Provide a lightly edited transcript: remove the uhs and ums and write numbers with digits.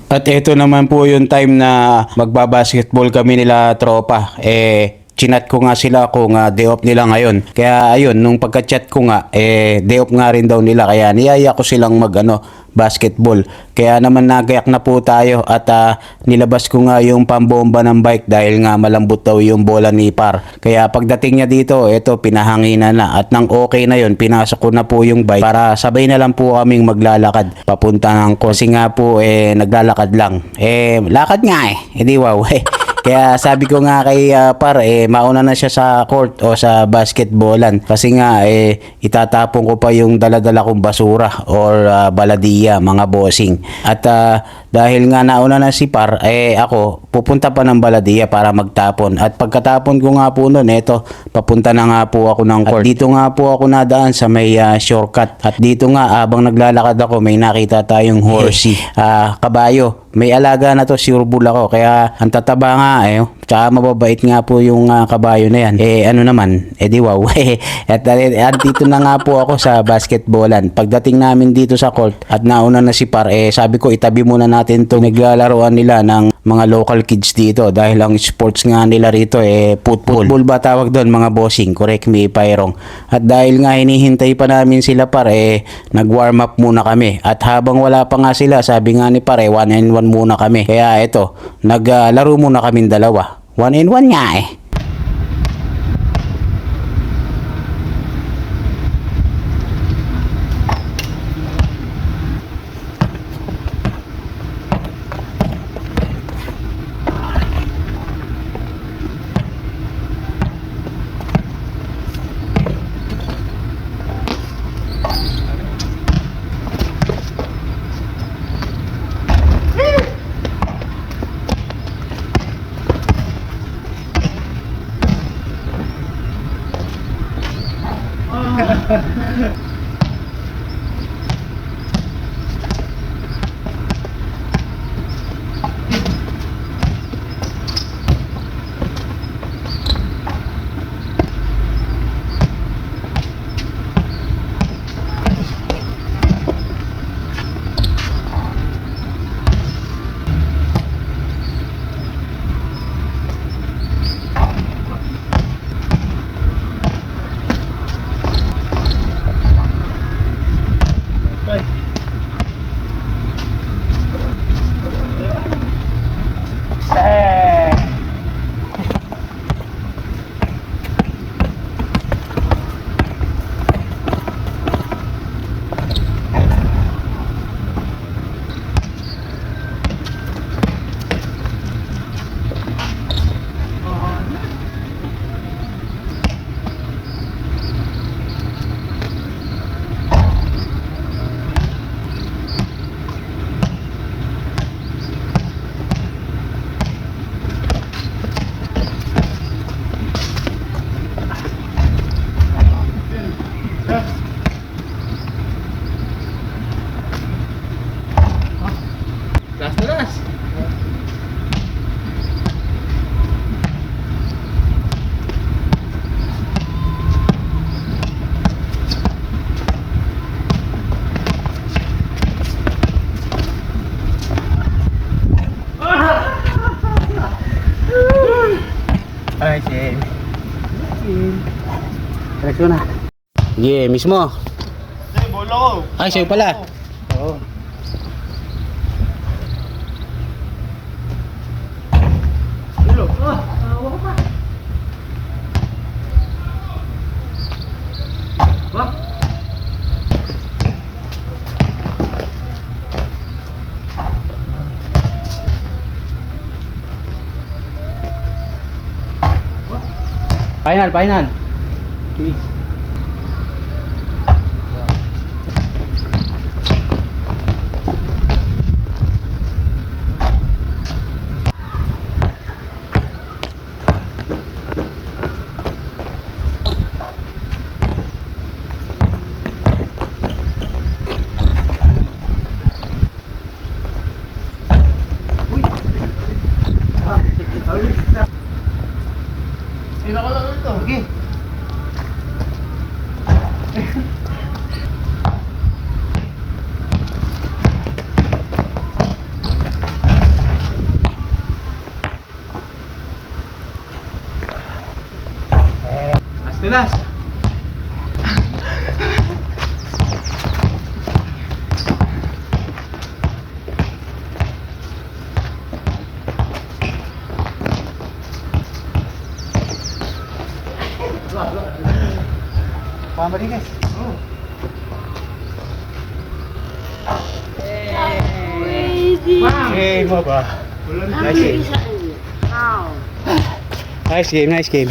At ito naman po yung time na magbabasketball kami nila tropa. Chinat ko nga sila kung day off nila ngayon. Kaya ayun, nung pagka-chat ko nga, day off nga rin daw nila. Kaya niyaya ko silang basketball. Kaya naman nagayak na po tayo at nilabas ko nga yung pambomba ng bike dahil nga malambot daw yung bola ni Par. Kaya pagdating niya dito, eto pinahangina na at nang okay na yun, pinasok ko na po yung bike para sabay na lang po kaming maglalakad papunta ng kasi nga po naglalakad lang. Lakad nga edi wow. Kaya sabi ko nga kay Par, mauna na siya sa court o sa basketballan. Kasi nga, itatapon ko pa yung daladala kong basura or baladiya, mga bossing. At dahil nga nauna na si Par, ako, pupunta pa ng baladiya para magtapon. At pagkatapon ko nga po nun, eto, papunta na nga po ako ng court. At dito nga po ako nadaan sa may shortcut. At dito nga, habang naglalakad ako, may nakita tayong horsey, kabayo. May alaga na to, sure bull ako. Kaya ang tataba nga tsaka mababait nga po yung kabayo na yan. Ano naman, di wow. At dito na nga po ako sa basketballan. Pagdating namin dito sa court at nauna na si Par, sabi ko itabi muna natin to naglalaroan nila ng mga local kids dito dahil ang sports nga nila rito football. Football ba tawag doon mga bossing? Correct me if I wrong. At dahil nga hinihintay pa namin sila Par, nag-warm up muna kami. At habang wala pa nga sila, sabi nga ni Par, 1-on-1 muna kami. Kaya ito, naglaro muna kaming dalawa. 1-on-1 nga Ay, Jen. Direksyon na. Yeah, mismo. Ay, bolo ko. Ay, sa'yo pala. Oo. Bolo. Wala pa. Ba? Final, final. Sino ko lang ito? Okay. Pinas! Pama rin guys. Hey, mo ba? Nice game. Nice game, nice game.